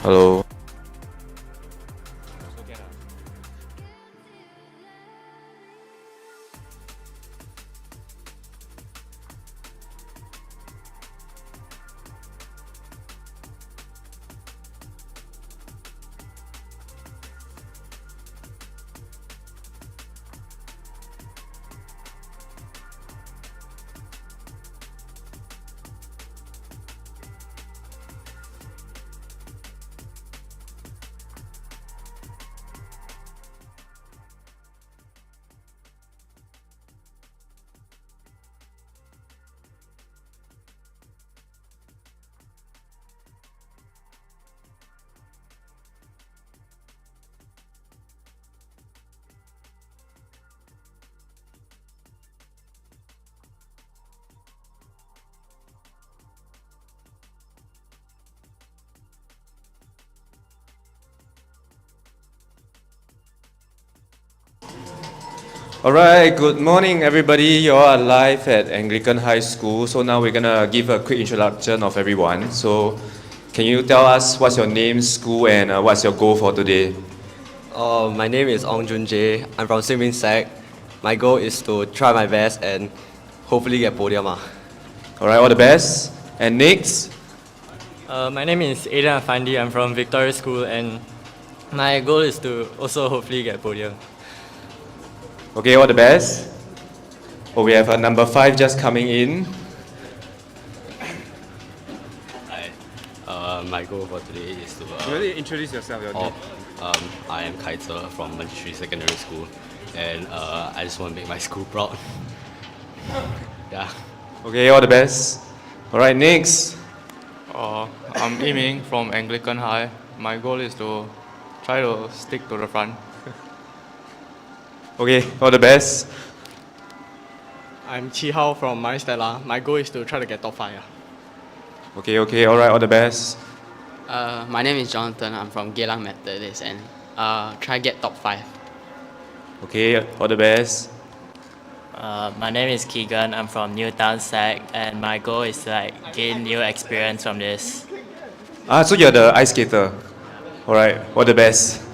Hello. Alright, good morning everybody. You all are live at Anglican High School. So now we're gonna give a quick introduction of everyone. So can you tell us what's your name, school, and what's your goal for today? My name is Ong Jun Jae. I'm from Swimming Sec. My goal is to try my best and hopefully get podium. Alright, all the best. And next? My name is Aidan Afandi. I'm from Victoria School, and my goal is to also hopefully get podium. Okay, all the best. Oh, we have number 5 just coming in. Hi. My goal for today is to... Really introduce yourself. I am Kaiter from Manchester Secondary School, and I just want to make my school proud. Yeah. Okay, all the best. Alright, next. I'm Yiming from Anglican High. My goal is to try to stick to the front. Okay, all the best. I'm Chi Hao from Maris Stella. My goal is to try to get top 5. Okay, alright, all the best. My name is Jonathan. I'm from Geylang Methodist, and try get top 5. Okay, all the best. My name is Keegan. I'm from Newtown Sec, and my goal is to gain new experience from this. So you're the ice skater. Alright, all the best.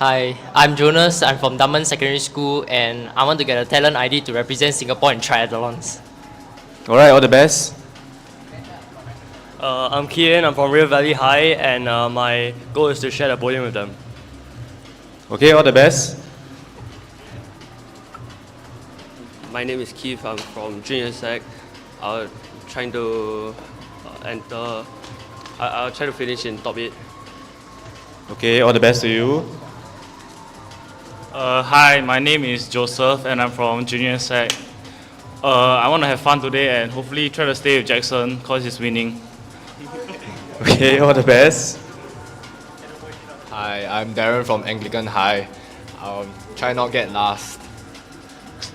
Hi, I'm Jonas. I'm from Dunman Secondary School, and I want to get a talent ID to represent Singapore in triathlons. Alright, all the best. I'm Kian. I'm from River Valley High, and my goal is to share the podium with them. Okay, all the best. My name is Keith. I'm from Junior Sec. I'll trying to enter. I'll try to finish in top 8. Okay, all the best to you. Hi, my name is Joseph and I'm from Junior Sec. I want to have fun today and hopefully try to stay with Jackson because he's winning. Okay, all the best. Hi, I'm Darren from Anglican High. Try not get last.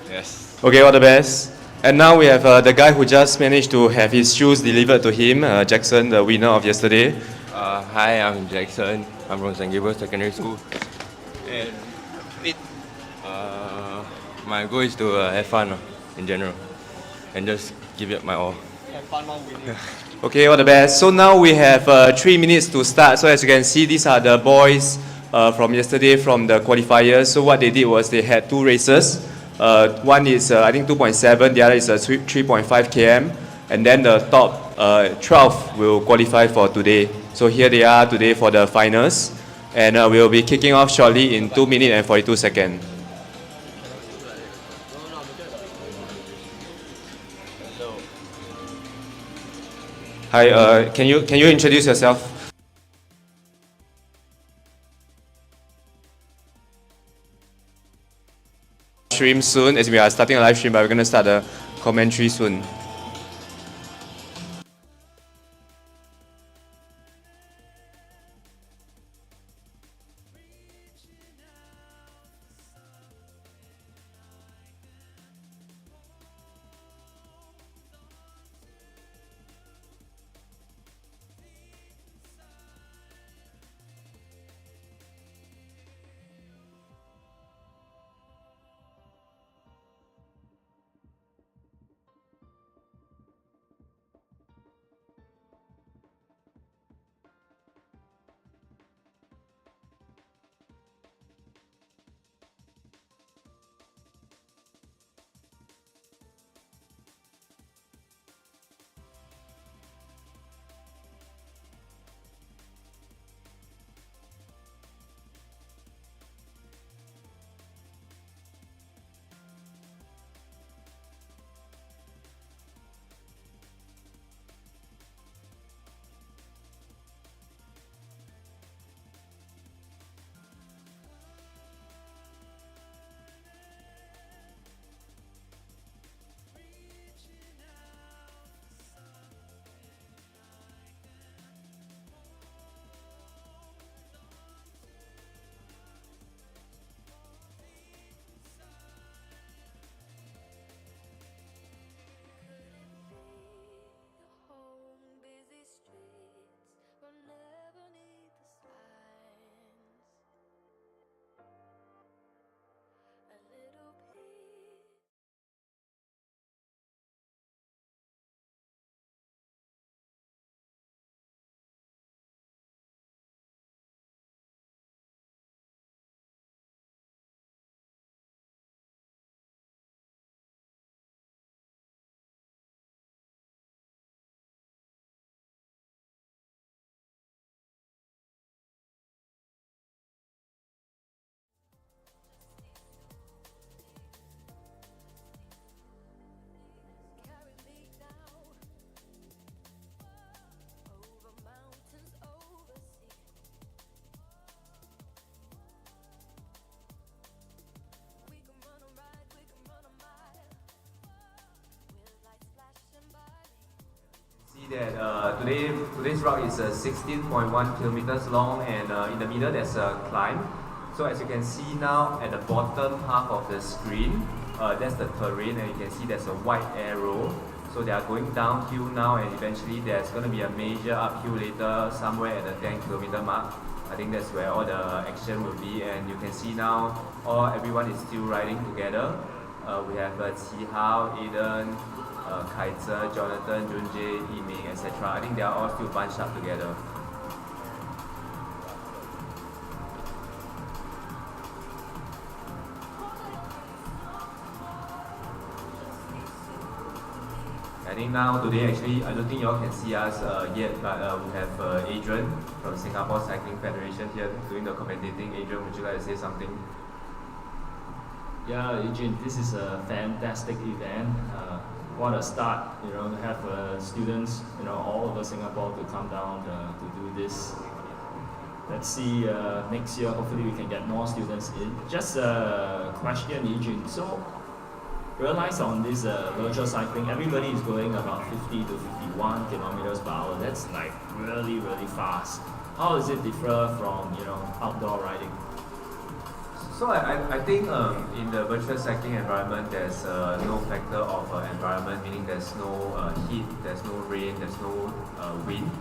Yes. Okay, all the best. And now we have the guy who just managed to have his shoes delivered to him, Jackson, the winner of yesterday. Hi, I'm Jackson. I'm from St. Gabriel Secondary School. And my goal is to have fun in general and just give it my all. Have fun while winning. Okay, all the best. So now we have 3 minutes to start. So as you can see, these are the boys from yesterday from the qualifiers. So what they did was they had 2 races. One is I think 2.7, the other is 3.5 km. And then the top 12 will qualify for today. So here they are today for the finals. And we'll be kicking off shortly in 2 minutes and 42 seconds. Hi, can you introduce yourself? Stream soon, as we are starting a live stream, but we're going to start a commentary soon. That today's route is 16.1 kilometers long, and in the middle there's a climb. So as you can see now at the bottom half of the screen, that's the terrain, and you can see there's a white arrow. So they are going downhill now, and eventually there's going to be a major uphill later somewhere at the 10-kilometer mark. I think that's where all the action will be, and you can see now everyone is still riding together. We have Qi Hao, Aiden, Kaiser, Jonathan, Junjie, Yiming, etc. I think they are all still bunched up together. I think now today actually, I don't think you all can see us yet, but we have Adrian from Singapore Cycling Federation here doing the commentating. Adrian, would you like to say something? Yeah, Eugene, this is a fantastic event. What a start, to have students, all over Singapore to come down to do this. Let's see, next year, hopefully we can get more students in. Just a question, Eugene. So, realize on this virtual cycling, everybody is going about 50 to 51 kilometers per hour. That's like really, really fast. How does it differ from, outdoor riding? So I think in the virtual cycling environment, there's no factor of environment, meaning there's no heat, there's no rain, there's no wind.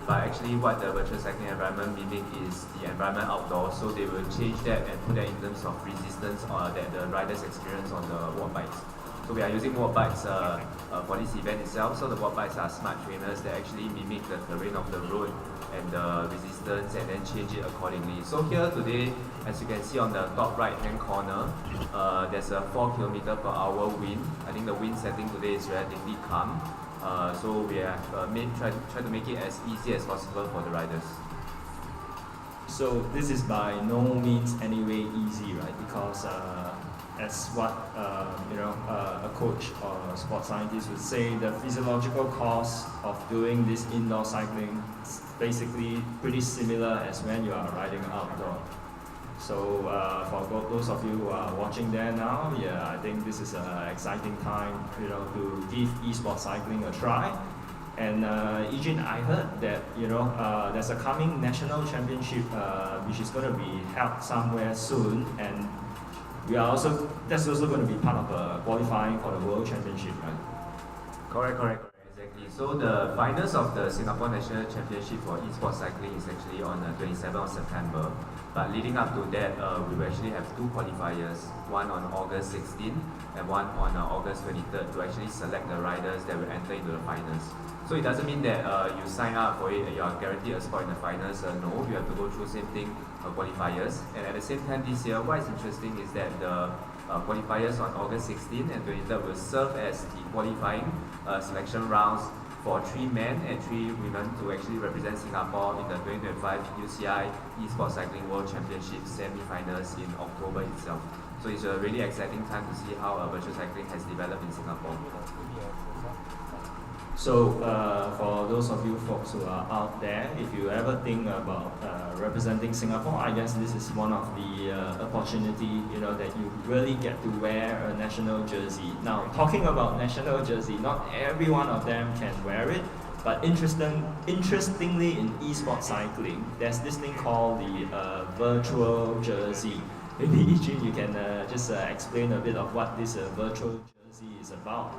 but actually what the virtual cycling environment mimic is the environment outdoors, so they will change that and put that in terms of resistance that the riders experience on the walk bikes. So we are using walk bikes for this event itself, so the walk bikes are smart trainers that actually mimic the terrain of the road and the resistance and then change it accordingly. So here today, as you can see on the top right hand corner, there's a 4 km/h wind. I think the wind setting today is relatively calm. So we have try to make it as easy as possible for the riders. So this is by no means anyway easy, right? Because as what a coach or a sports scientist would say, the physiological cost of doing this indoor cycling is basically pretty similar as when you are riding outdoor. So for those of you who are watching there now, I think this is an exciting time, to give esports cycling a try. And Eugene, I heard that there's a coming national championship which is going to be held somewhere soon, and that's also going to be part of qualifying for the World Championship, right? Correct. Exactly. So the finals of the Singapore National Championship for esports cycling is actually on the 27th of September. But leading up to that, we will actually have 2 qualifiers, one on August 16th and one on August 23rd to actually select the riders that will enter into the finals. So it doesn't mean that you sign up for it and you are guaranteed a spot in the finals. No, you have to go through the same thing, qualifiers. And at the same time this year, what is interesting is that the qualifiers on August 16th and 23rd will serve as the qualifying selection rounds for 3 men and 3 women to actually represent Singapore in the 2025 UCI Esports Cycling World Championship semi-finals in October itself. So it's a really exciting time to see how virtual cycling has developed in Singapore. So for those of you folks who are out there, if you ever think about representing Singapore, I guess this is one of the opportunity, that you really get to wear a national jersey. Now, talking about national jersey, not every one of them can wear it, but interestingly in esports cycling, there's this thing called the virtual jersey. Maybe Eugene, you can just explain a bit of what this virtual jersey is about.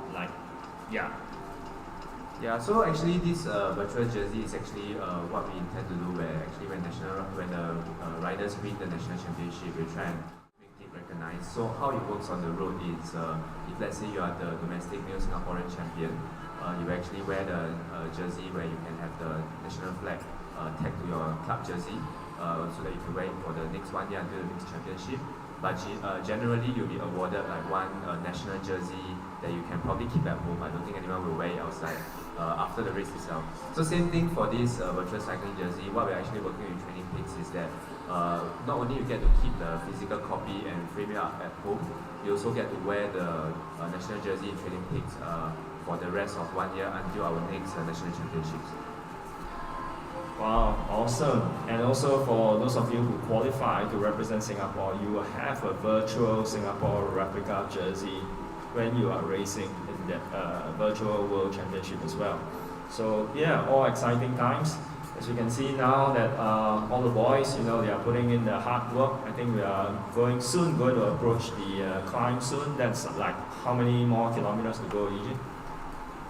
Yeah, so actually this virtual jersey is actually what we intend to do when the riders win the national championship, we try and make it recognized. So how it works on the road is, if let's say you are the domestic male Singaporean champion, you actually wear the jersey where you can have the national flag tagged to your club jersey, so that you can wear it for the next 1 year until the next championship. But generally you'll be awarded like one national jersey that you can probably keep at home. I don't think anyone will wear it outside after the race itself. So same thing for this virtual cycling jersey. What we're actually working with Training Peaks is that not only you get to keep the physical copy and frame it up at home, you also get to wear the national jersey in Training Peaks for the rest of 1 year until our next national championships. Wow, awesome. And also for those of you who qualify to represent Singapore, you will have a virtual Singapore replica jersey when you are racing in that virtual World Championship as well. So yeah, all exciting times. As you can see now that all the boys, they are putting in the hard work. I think we are going to approach the climb soon. That's like how many more kilometers to go, Eugene?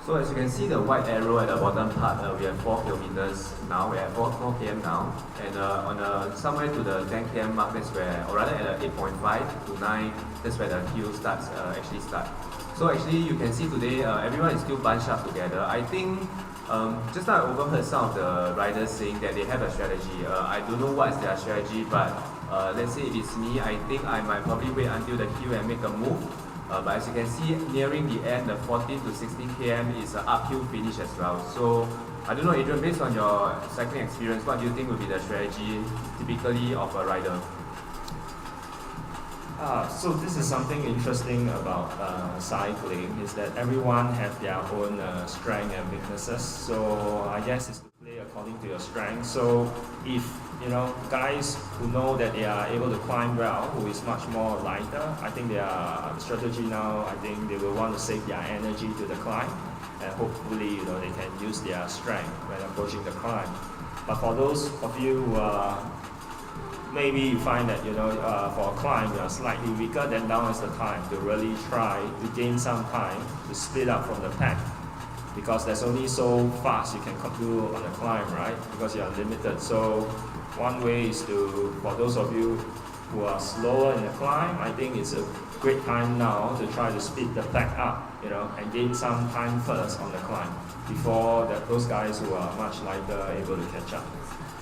So as you can see the white arrow at the bottom part, we have 4 kilometers now, we have 4 km now, and on somewhere to the 10 km mark, that's where, or rather at 8.5 to 9, that's where the hill actually start. So actually you can see today, everyone is still bunched up together. I think, just now I overheard some of the riders saying that they have a strategy. I don't know what's their strategy, but let's say if it's me, I think I might probably wait until the hill and make a move. But as you can see, nearing the end, the 14 to 16 km is an uphill finish as well. So, I don't know, Adrian, based on your cycling experience, what do you think would be the strategy typically of a rider? So this is something interesting about cycling, is that everyone have their own strengths and weaknesses. So I guess it's to play according to your strength. So if guys who know that they are able to climb well, who is much more lighter, I think their strategy now, I think they will want to save their energy to the climb, and hopefully they can use their strength when approaching the climb. But for those of you who are maybe you find that for a climb you are slightly weaker, then now is the time to really try to gain some time to split up from the pack because there's only so fast you can do on the climb, right? Because you are limited. So one way is to, for those of you who are slower in the climb, I think it's a great time now to try to speed the pack up, and gain some time first on the climb before those guys who are much lighter are able to catch up.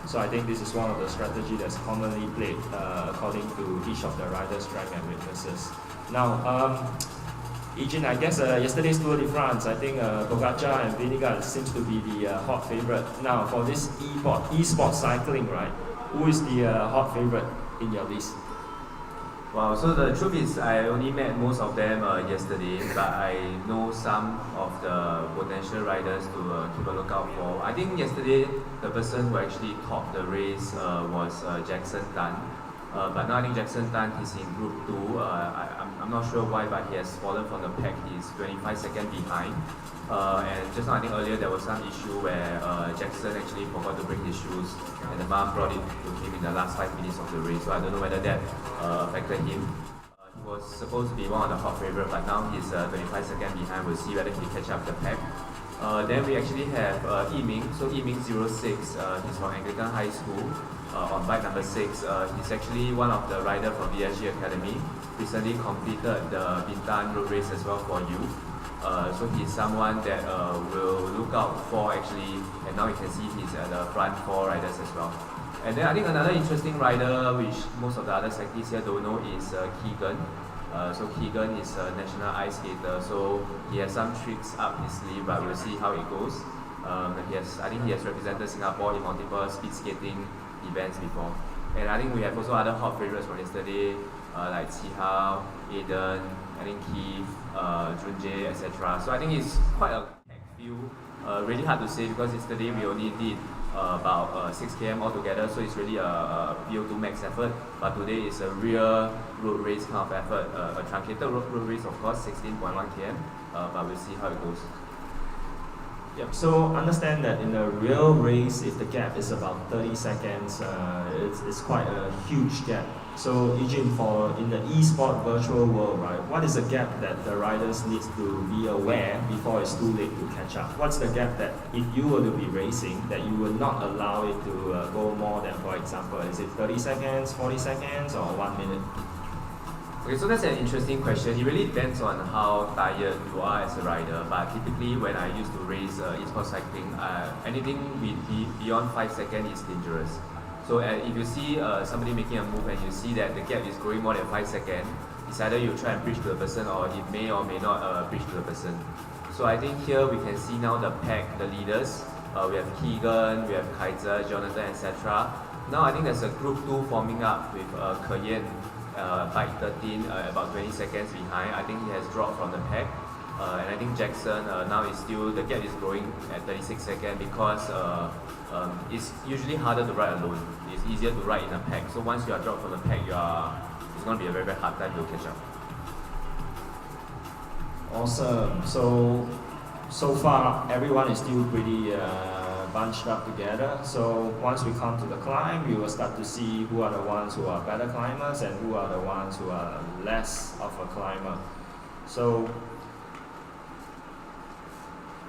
So I think this is one of the strategies that's commonly played according to each of the riders' strength and weaknesses. Now, Eugene, I guess yesterday's Tour de France, I think Pogacar and Vingegaard seems to be the hot favorite. Now, for this esports cycling, right? Who is the hot favorite in your list? Wow, so the truth is I only met most of them yesterday, but I know some of the potential riders to keep a lookout for. I think yesterday the person who actually topped the race was Jackson Tan. But now I think Jackson Tan is in Group 2. I'm not sure why, but he has fallen from the pack. He's 25 seconds behind. And just now I think earlier there was some issue where Jackson actually forgot to bring his shoes, and the mom brought it to him in the last 5 minutes of the race. So I don't know whether that affected him. He was supposed to be one of the hot favourites, but now he's 25 seconds behind. We'll see whether he can catch up the pack. Then we actually have Yiming. So Yiming 06, he's from Anglican High School. On bike number 6, he's actually one of the riders from VSG Academy. Recently completed the Bintan road race as well for youth. So he's someone that will look out for actually, and now you can see he's at the front 4 riders as well. And then I think another interesting rider, which most of the other cyclists here don't know, is Keegan. So Keegan is a national ice skater, so he has some tricks up his sleeve, but we'll see how it goes. I think he has represented Singapore in multiple speed skating events before. And I think we have also other hot favorites from yesterday, like Qihao, Aiden, I think Keith, Junjae, etc. So I think it's quite a packed field. Really hard to say because yesterday we only did about 6 km altogether, so it's really a VO2 max effort. But today is a real road race kind of effort, a truncated road race, of course, 16.1 km. But we'll see how it goes. Yep. So understand that in a real race, if the gap is about 30 seconds, it's quite a huge gap. So Eugene, in the e-sport virtual world, right, what is the gap that the riders need to be aware before it's too late to catch up? What's the gap that if you were to be racing, that you would not allow it to go more than, for example, is it 30 seconds, 40 seconds, or 1 minute? Okay, so that's an interesting question. It really depends on how tired you are as a rider. But typically, when I used to race esports cycling, anything beyond 5 seconds is dangerous. So if you see somebody making a move and you see that the gap is going more than 5 seconds, it's either you try and bridge to the person or it may or may not bridge to the person. So I think here we can see now the pack, the leaders. We have Keegan, we have Kaiser, Jonathan, etc. Now I think there's a group 2 forming up with Keyen. Bike 13, about 20 seconds behind. I think he has dropped from the pack. And I think Jackson now is still, the gap is growing at 36 seconds because it's usually harder to ride alone. It's easier to ride in a pack. So once you are dropped from the pack, it's going to be a very, very hard time to catch up. Awesome. So far, everyone is still pretty bunched up together. So once we come to the climb, we will start to see who are the ones who are better climbers and who are the ones who are less of a climber. So,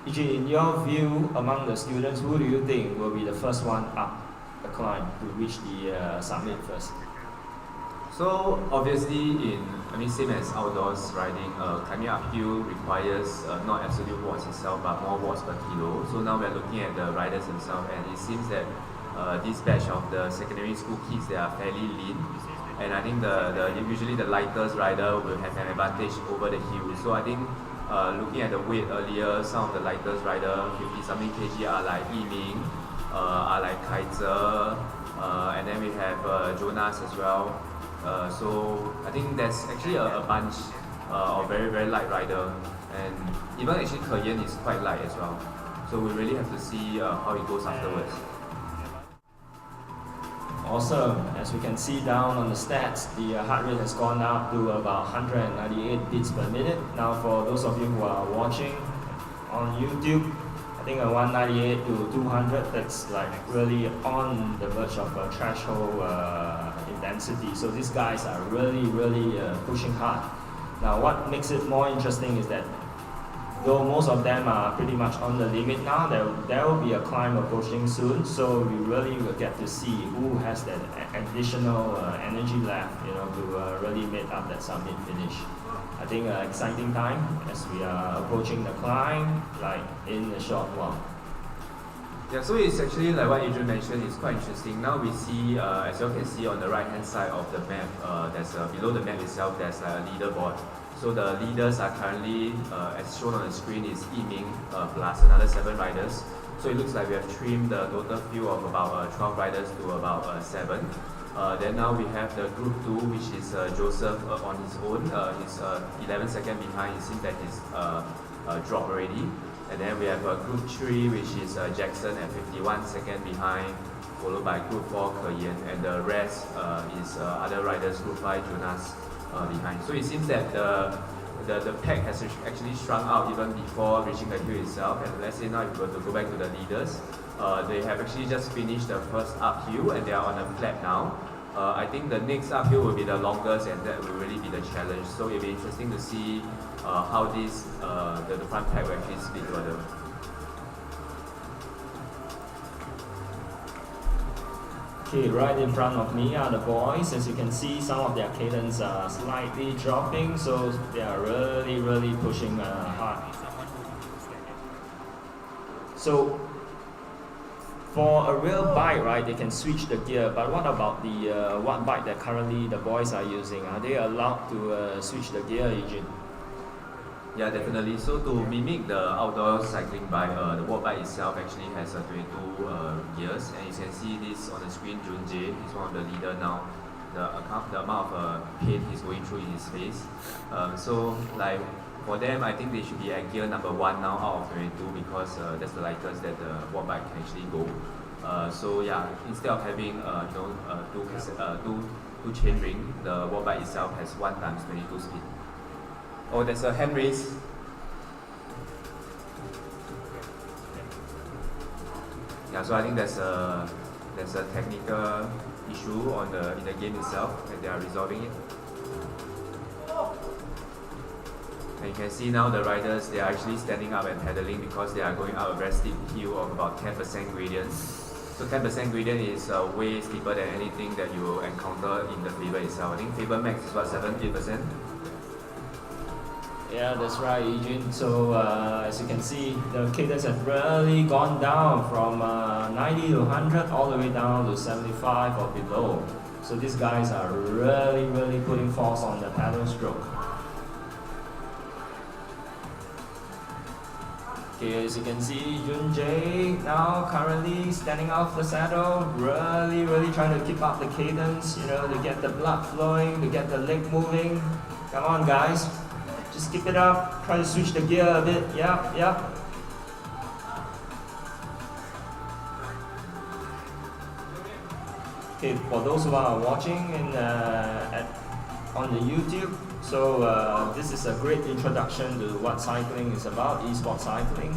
in your view, among the students, who do you think will be the first one up the climb to reach the summit first? So obviously same as outdoors riding, climbing uphill requires not absolute watts itself, but more watts per kilo. So now we're looking at the riders themselves, and it seems that this batch of the secondary school kids, they are fairly lean. And I think usually the lightest rider will have an advantage over the hill. So I think looking at the weight earlier, some of the lightest rider, 50 something kg are like Yiming, are like Kaiser, and then we have Jonas as well. So I think there's actually a bunch of very, very light rider, and even actually Keyen is quite light as well. So we really have to see how it goes afterwards. Awesome. As we can see down on the stats, the heart rate has gone up to about 198 beats per minute. Now for those of you who are watching on YouTube, I think a 198 to 200, that's like really on the verge of a threshold intensity. So these guys are really, really pushing hard. Now what makes it more interesting is that though most of them are pretty much on the limit now, there will be a climb approaching soon, so we really will get to see who has that additional energy left, to really make up that summit finish. I think exciting time as we are approaching the climb, like in a short while. Yeah, so it's actually like what Adrian mentioned, it's quite interesting. Now we see, as you can see on the right hand side of the map, there's below the map itself, there's a leaderboard. So the leaders are currently, as shown on the screen, is Yiming plus another 7 riders. So it looks like we have trimmed the total field of about 12 riders to about 7. Then now we have the group 2, which is Joseph on his own. He's 11 seconds behind. It seems that he's dropped already. And then we have group 3, which is Jackson at 51 seconds behind, followed by group 4, Keyan, and the rest is other riders, group 5, Jonas behind. So it seems that the pack has actually shrunk out even before reaching the hill itself. And let's say now if we were to go back to the leaders, they have actually just finished the first uphill and they are on a flat now. I think the next uphill will be the longest and that will really be the challenge. So it'll be interesting to see how this the front pack will actually split further. Okay, right in front of me are the boys. As you can see, some of their cadence are slightly dropping, so they are really pushing hard. So for a real bike, right, they can switch the gear, but what about the what bike that currently the boys are using? Are they allowed to switch the gear, Eugene? Yeah, definitely. So to mimic the outdoor cycling bike, the watt bike itself actually has 22 gears, and you can see this on the screen. Junjae is one of the leader now. The amount of pain he's going through in his face. So like for them, I think they should be at gear number 1 now out of 22 because that's the lightest that the watt bike can actually go. So yeah, instead of having two chain ring, the watt bike itself has 1 times 22 speed. Oh, there's a hand raise. Yeah, so I think there's a technical issue in the game itself, and they are resolving it. And you can see now the riders, they are actually standing up and pedaling because they are going up a very steep hill of about 10% gradient. So 10% gradient is way steeper than anything that you will encounter in the Faber itself. I think Faber max is what, 7-8%? Yeah, that's right, Eugene. So as you can see, the cadence has really gone down from 90 to 100 all the way down to 75 or below. So these guys are really putting force on the pedal stroke. Okay, as you can see, Junjae now currently standing off the saddle, really trying to keep up the cadence, to get the blood flowing, to get the leg moving. Come on, guys. Just keep it up, try to switch the gear a bit, yep. Okay, for those who are watching on the YouTube, so this is a great introduction to what cycling is about. Esports cycling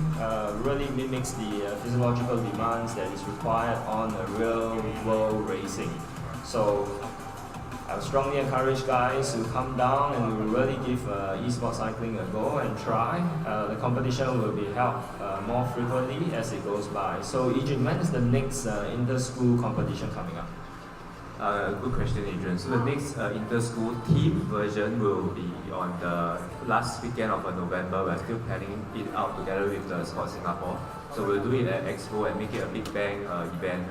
really mimics the physiological demands that is required on a real world racing. So I would strongly encourage guys to come down and we will really give esports cycling a go and try. The competition will be held more frequently as it goes by. So Eugene, when is the next inter-school competition coming up? Good question, Adrian. So the next inter-school team version will be on the last weekend of November. We're still planning it out together with the Sports Singapore. So we'll do it at Expo and make it a big bang event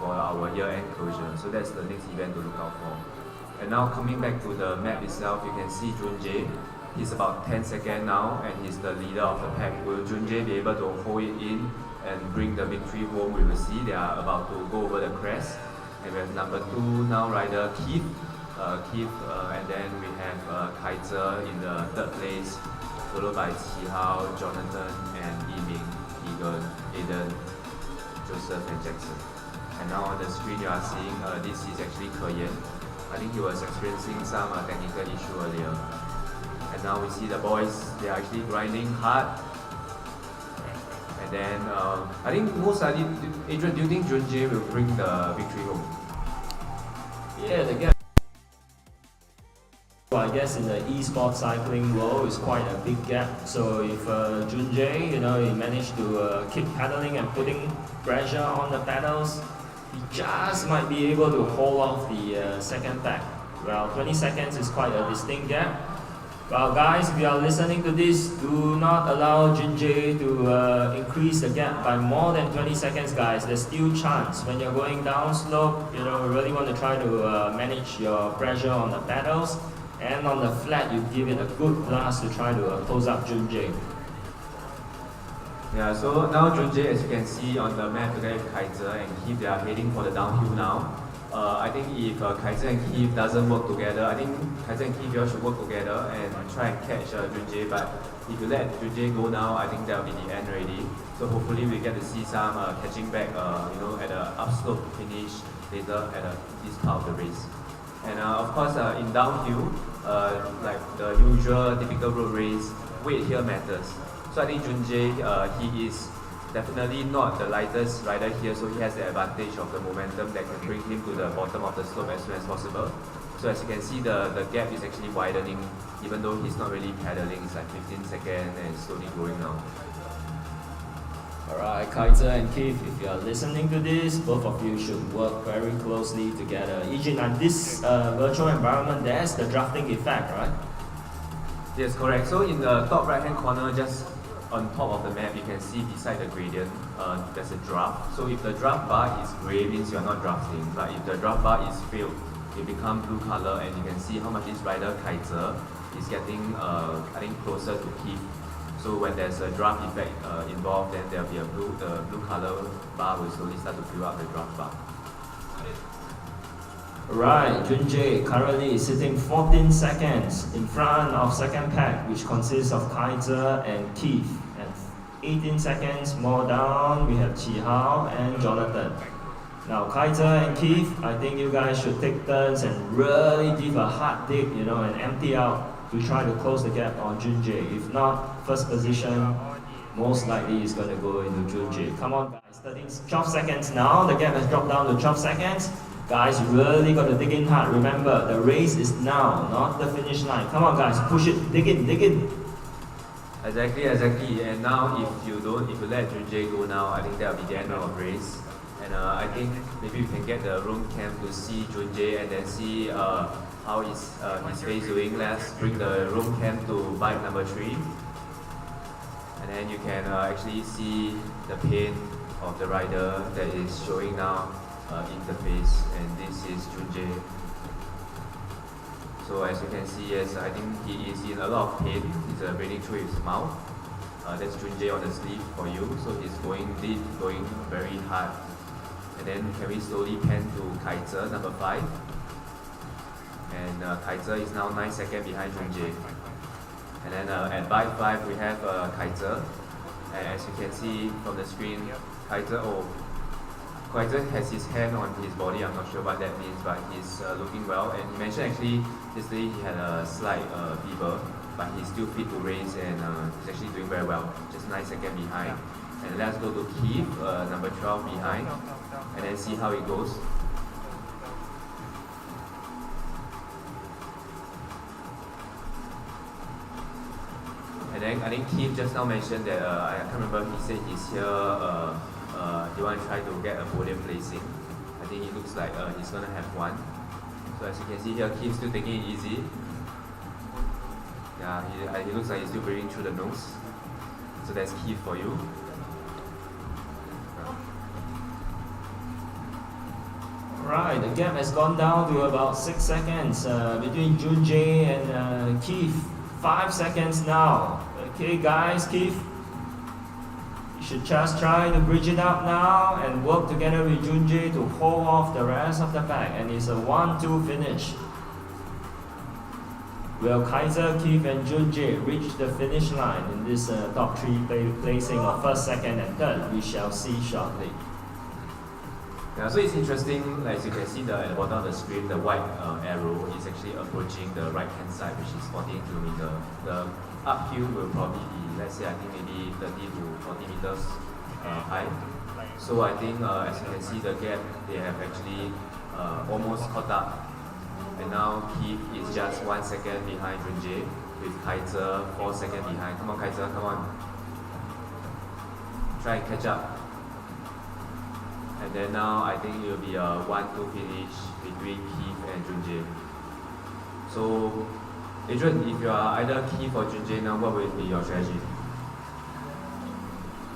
for our year-end closure. So that's the next event to look out for. And now coming back to the map itself, you can see Junjae. He's about 10 seconds now and he's the leader of the pack. Will Junjae be able to hold it in and bring the victory home? We will see. They are about to go over the crest. And we have number 2 now rider Keith, and then we have Kaiser in the 3rd place, followed by Qihao, Jonathan, and Yiming, Keegan, Aiden, Joseph, and Jackson. And now on the screen you are seeing this is actually Keyan. I think he was experiencing some technical issue earlier. And now we see the boys, they are actually grinding hard. And then I think most likely, Adrian, do you think Junjae will bring the victory home? Yeah, the gap. I guess in the esports cycling world, it's quite a big gap. So if Junjae, he managed to keep pedaling and putting pressure on the pedals, he just might be able to hold off the second pack. Well, 20 seconds is quite a distinct gap. Well, guys, if you are listening to this, do not allow Junjae to increase the gap by more than 20 seconds, guys. There's still chance. When you're going down slope, you really want to try to manage your pressure on the pedals. And on the flat, you give it a good blast to try to close up Junjae. Yeah, so now Junjae, as you can see on the map, together with Kaiser and Keith, they are heading for the downhill now. I think if Kaiser and Keith doesn't work together, I think Kaiser and Keith, you all should work together and try and catch Junjae. But if you let Junjae go now, I think that will be the end already. So hopefully we get to see some catching back, at the upslope finish later at this part of the race. And of course, in downhill, like the usual typical road race, weight here matters. So I think Junjae, he is definitely not the lightest rider here, so he has the advantage of the momentum that can bring him to the bottom of the slope as soon as possible. So as you can see, the gap is actually widening, even though he's not really pedaling. It's like 15 seconds and it's slowly growing now. Alright, Kaiser and Keith, if you are listening to this, both of you should work very closely together. Yijin, and this virtual environment, there's the drafting effect, right? Yes, correct. So in the top right hand corner, just on top of the map, you can see beside the gradient, there's a draft. So if the draft bar is gray, means you're not drafting. But if the draft bar is filled, it becomes blue color, and you can see how much this rider Kaiser is getting, I think, closer to Keith. So when there's a draft effect involved, then there'll be the blue color bar will slowly start to fill up the draft bar. Right, Junjae currently is sitting 14 seconds in front of second pack, which consists of Kaiser and Keith. And 18 seconds more down, we have Chi Hao and Jonathan. Now Kaiser and Keith, I think you guys should take turns and really give a hard dig, and empty out to try to close the gap on Junjae. If not, first position most likely is going to go into Junjae. Come on guys, 12 seconds now, the gap has dropped down to 12 seconds. Guys, you really got to dig in hard. Remember, the race is now, not the finish line. Come on guys, push it, dig in, dig in. Exactly. And now if you let Junjae go now, I think that will be the end of the race. And I think maybe we can get the room cam to see Junjae and then see how is his face doing. Let's bring the room cam to bike number 3. And then you can actually see the pain of the rider that is showing now in the face. And this is Junjae. So as you can see, yes, I think he is in a lot of pain. He's breathing through his mouth. That's Junjae on the sleeve for you. So he's going deep, going very hard. And then can we slowly pan to Kaiser, number 5. And Kaiser is now 9 seconds behind Junjae. And then at bike 5 we have Kaiser. And as you can see from the screen, Kaiser has his hand on his body. I'm not sure what that means, but he's looking well. And he mentioned actually yesterday he had a slight fever, but he's still fit to race and he's actually doing very well. Just 9 seconds behind. And let's go to Keith, number 12 behind, and then see how it goes. And then I think Keith just now mentioned that, I can't remember, he said he's here, he wants to try to get a podium placing. I think it looks like he's going to have one. So as you can see here, Keith's still taking it easy. Yeah, he looks like he's still breathing through the nose. So that's Keith for you. Right, the gap has gone down to about 6 seconds between Junjae and Keith. 5 seconds now. Okay guys, Keith, you should just try to bridge it up now and work together with Junjae to hold off the rest of the pack, and it's a 1-2 finish. Will Kaiser, Keith and Junjae reach the finish line in this top 3 placing of 1st, 2nd and 3rd? We shall see shortly. Yeah, so it's interesting, as you can see at the bottom of the screen, the white arrow is actually approaching the right hand side, which is 14 kilometers. The uphill will probably be, let's say, I think maybe 30 to 40 meters high. So I think as you can see the gap, they have actually almost caught up And now Keith is just 1 second behind Junjae, with Kaiser 4 seconds behind. Come on Kaiser, come on. Try and catch up. And then now I think it will be a 1-2 finish between Keith and Junjae. So, Adrian, if you are either Keith or Junjae now, what will be your strategy?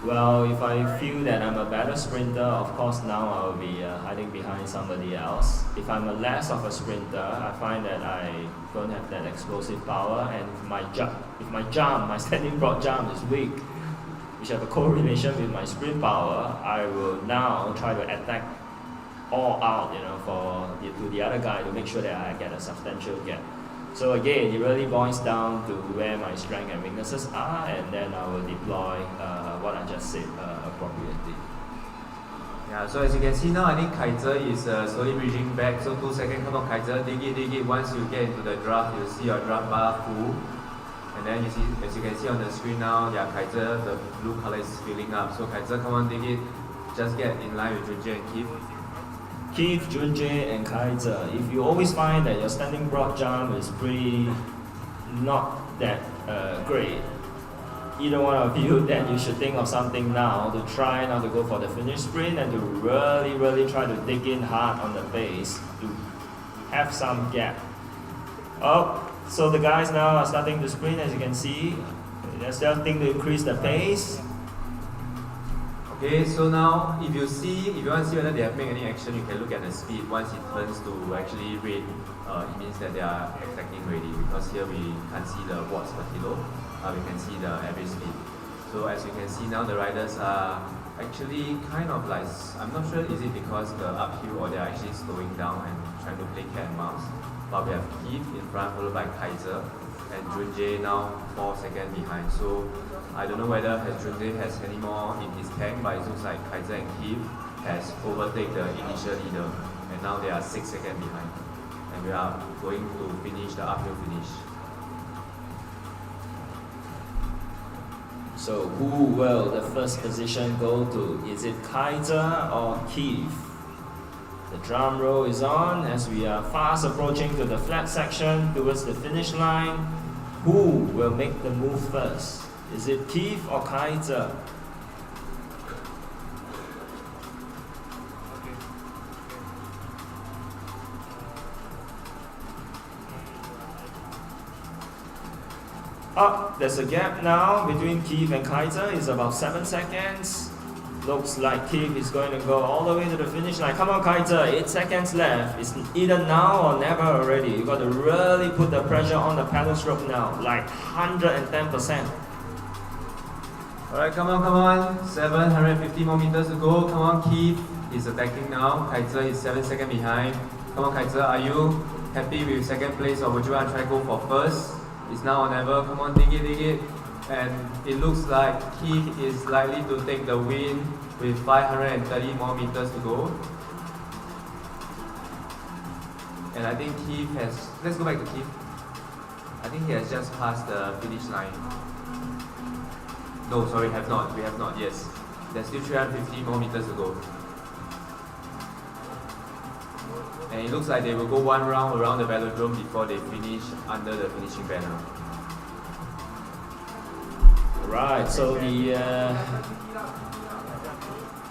Well, if I feel that I'm a better sprinter, of course now I will be hiding behind somebody else. If I'm a less of a sprinter, I find that I don't have that explosive power, and my standing broad jump is weak, which have a correlation with my sprint power, I will now try to attack all out, to the other guy to make sure that I get a substantial gap. So again, it really boils down to where my strengths and weaknesses are, and then I will deploy what I just said appropriately. Yeah, so as you can see now, I think Kaiser is slowly bridging back. So 2 seconds, come on Kaiser, dig it. Once you get into the draft, you'll see your draft bar full. And then you see, as you can see on the screen now, yeah, Kaiser, the blue color is filling up. So Kaiser, come on, dig it. Just get in line with Junjae and Keith. Keith, Junjae, and Kaiser, if you always find that your standing broad jump is pretty not that great, either one of you, then you should think of something now to try not to go for the finish sprint and to really try to dig in hard on the base to have some gap. Oh, so the guys now are starting to sprint, as you can see. They're starting to increase the pace. Okay, so now if you want to see whether they have made any action, you can look at the speed. Once it turns to actually red, it means that they are attacking already, because here we can't see the watts per kilo, we can see the average speed. So as you can see now, the riders are actually kind of like, I'm not sure is it because the uphill or they're actually slowing down and trying to play cat and mouse. But we have Keith in front, followed by Kaiser, and Junjae now 4 seconds behind. So I don't know whether Junjae has any more in his tank, but it looks like Kaiser and Keith has overtaken the initial leader, and now they are 6 seconds behind. And we are going to finish the uphill finish. So who will the first position go to? Is it Kaiser or Keith? The drum roll is on as we are fast approaching to the flat section towards the finish line. Who will make the move first? Is it Keith or Kaiser? There's a gap now between Keith and Kaiser. It's about 7 seconds. Looks like Keith is going to go all the way to the finish line. Come on Kaiser, 8 seconds left. It's either now or never already. You got to really put the pressure on the pedal stroke now, like 110%. Alright, come on. 750 more meters to go. Come on, Keith is attacking now. Kaiser is 7 seconds behind. Come on, Kaiser, are you happy with second place, or would you want to try to go for first? It's now or never. Come on, dig it. And it looks like Keith is likely to take the win with 530 more meters to go. And I think Keith has, let's go back to Keith. I think he has just passed the finish line. No, sorry, we have not, yes. There's still 350 more meters to go. And it looks like they will go one round around the velodrome before they finish under the finishing banner. Right, so the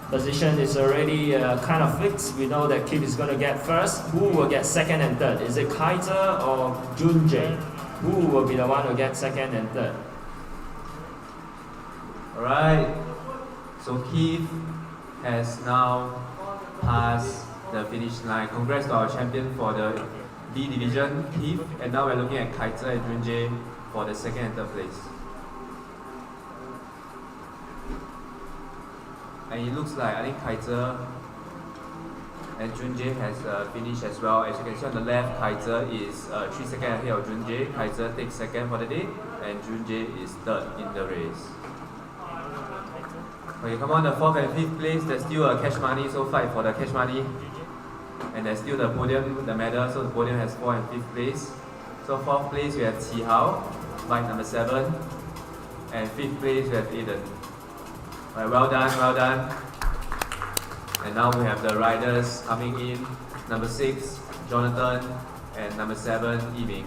position is already kind of fixed. We know that Keith is going to get first. Who will get second and third? Is it Kaiser or Junjae? Who will be the one who gets second and third? Alright, so Keith has now passed the finish line. Congrats to our champion for the D division, Keith. And now we're looking at Kaiser and Junjae for the second and third place. And it looks like, I think Kaiser and Junjae has finished as well. As you can see on the left, Kaiser is 3 seconds ahead of Junjae. Kaiser takes second for the day, and Junjae is third in the race. Okay, come on, the 4th and 5th place, there's still a cash money, so fight for the cash money. And there's still the podium, the medal, so the podium has 4th and 5th place. So 4th place we have Qi Hao, bike number 7. And 5th place we have Aiden. Right, well done. And now we have the riders coming in. Number 6, Jonathan. And number 7, Yiming.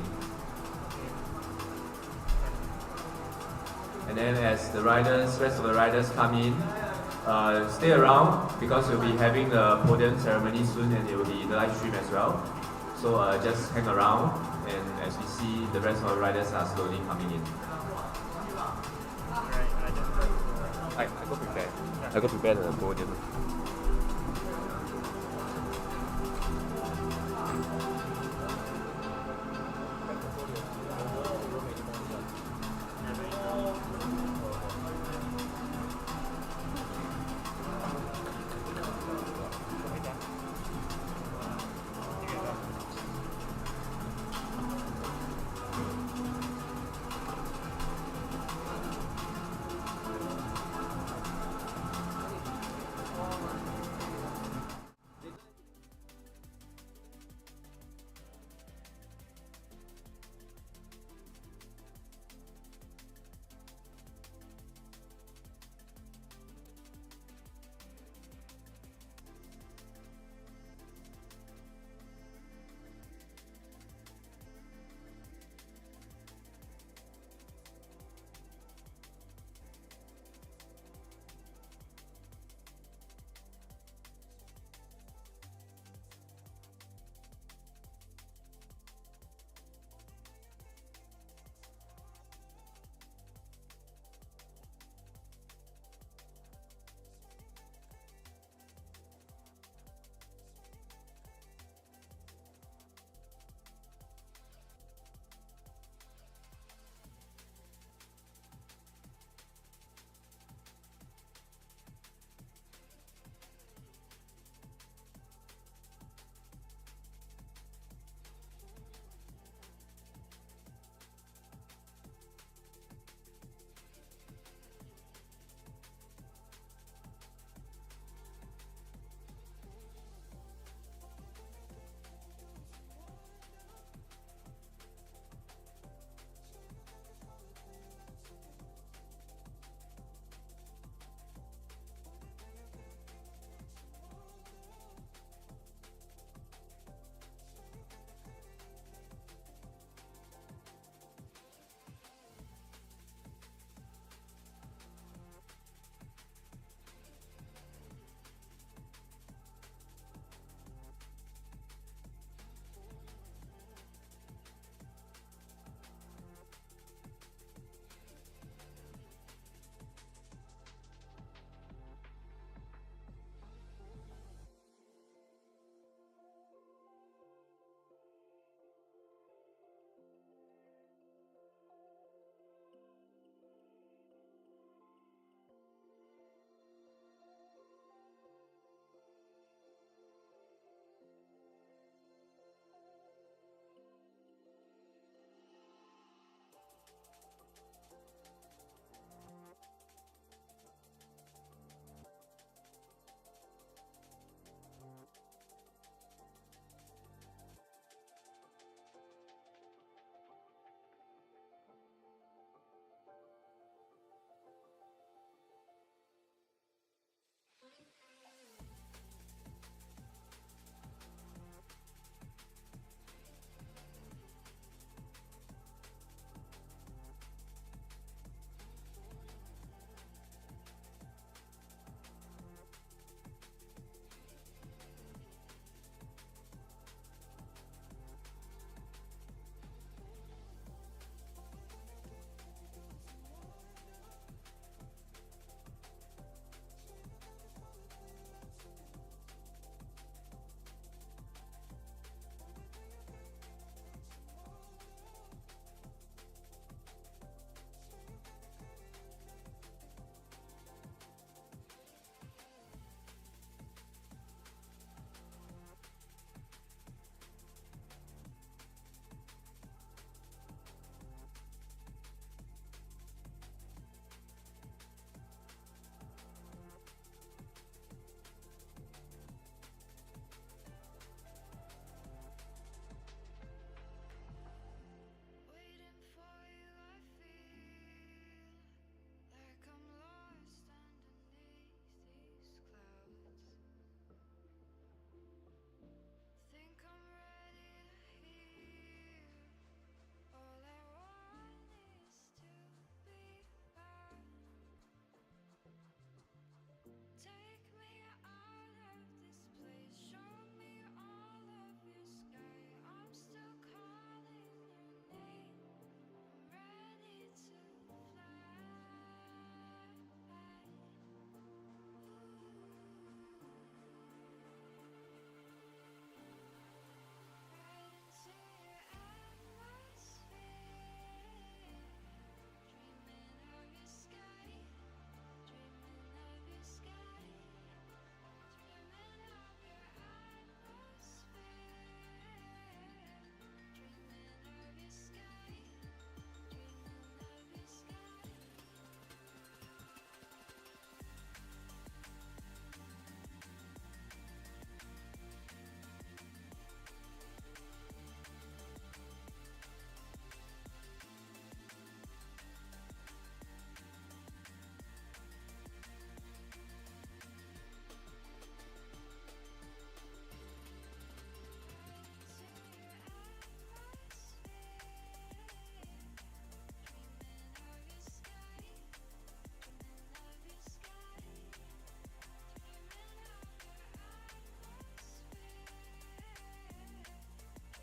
And then as the rest of the riders come in, stay around because we'll be having the podium ceremony soon and it will be the live stream as well. So just hang around, and as we see the rest of the riders are slowly coming in. I go prepare. I go prepare the podium.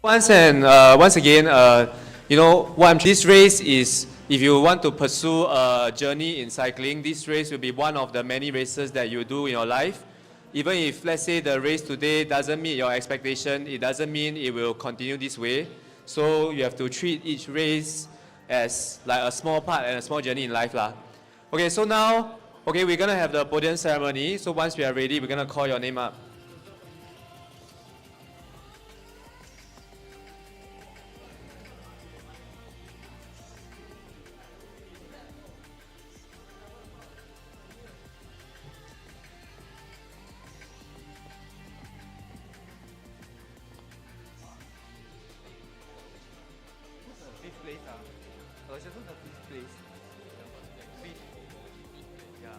Once again, this race is, if you want to pursue a journey in cycling, this race will be one of the many races that you do in your life. Even if, let's say, the race today doesn't meet your expectation, it doesn't mean it will continue this way. So you have to treat each race as like a small part and a small journey in life lah. Okay, so now, we're gonna have the podium ceremony. So once we are ready, we're gonna call your name up. Fifth place, it's just the fifth place. Fifth. Yeah.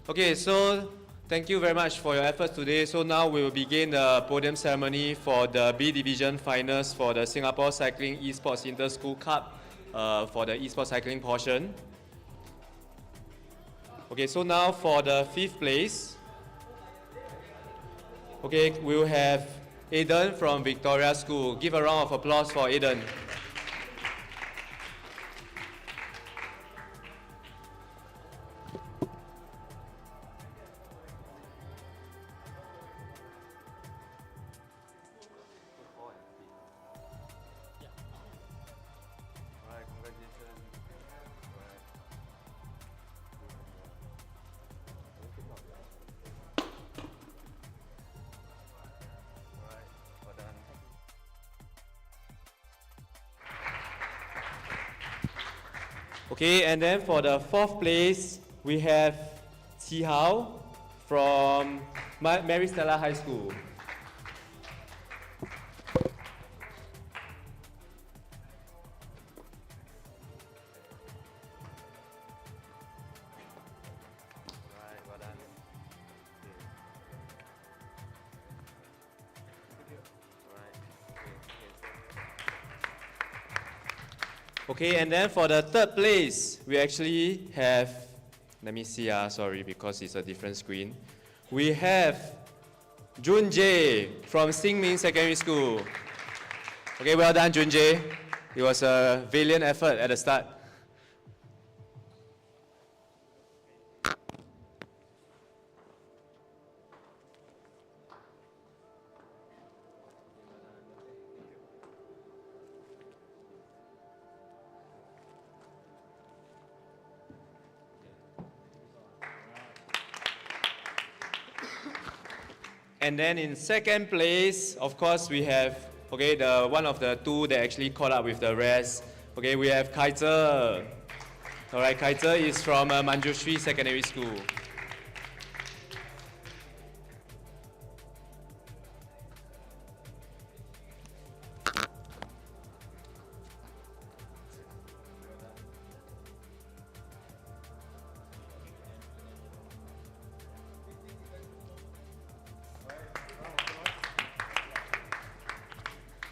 Okay, so thank you very much for your efforts today. So now we will begin the podium ceremony for the B Division finals for the Singapore Cycling Esports Inter-School Cup for the esports cycling portion. Okay, so now for the fifth place. Okay, we will have Aiden from Victoria School. Give a round of applause for Aiden. Okay, and then for the fourth place, we have Qi Hao from Mary Stella High School. Okay, and then for the third place, we actually have, let me see, sorry, because it's a different screen. We have Jun Jae from Singmin Secondary School. Okay, well done, Jun Jae. It was a valiant effort at the start. And then in second place, of course, we have, okay, the one of the two that actually caught up with the rest. Okay, we have Kaiser. All right, Kaiser is from Manjushri Secondary School.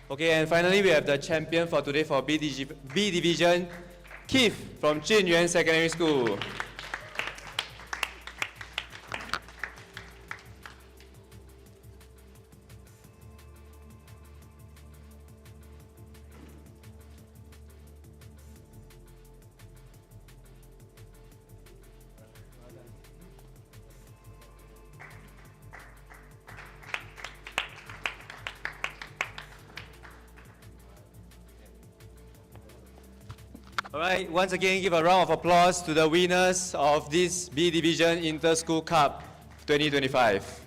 Okay, and finally we have the champion for today for B Division, Keith from Jinyuan Secondary School. Alright, once again give a round of applause to the winners of this B Division Inter-School Cup 2025.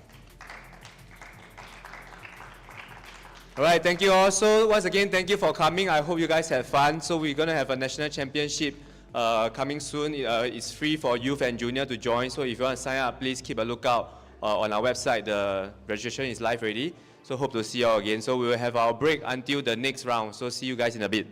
Alright, thank you all. So once again, thank you for coming. I hope you guys have fun. So we're going to have a national championship coming soon. It's free for youth and junior to join. So if you want to sign up, please keep a lookout on our website. The registration is live already. So hope to see you all again. So we will have our break until the next round. So see you guys in a bit.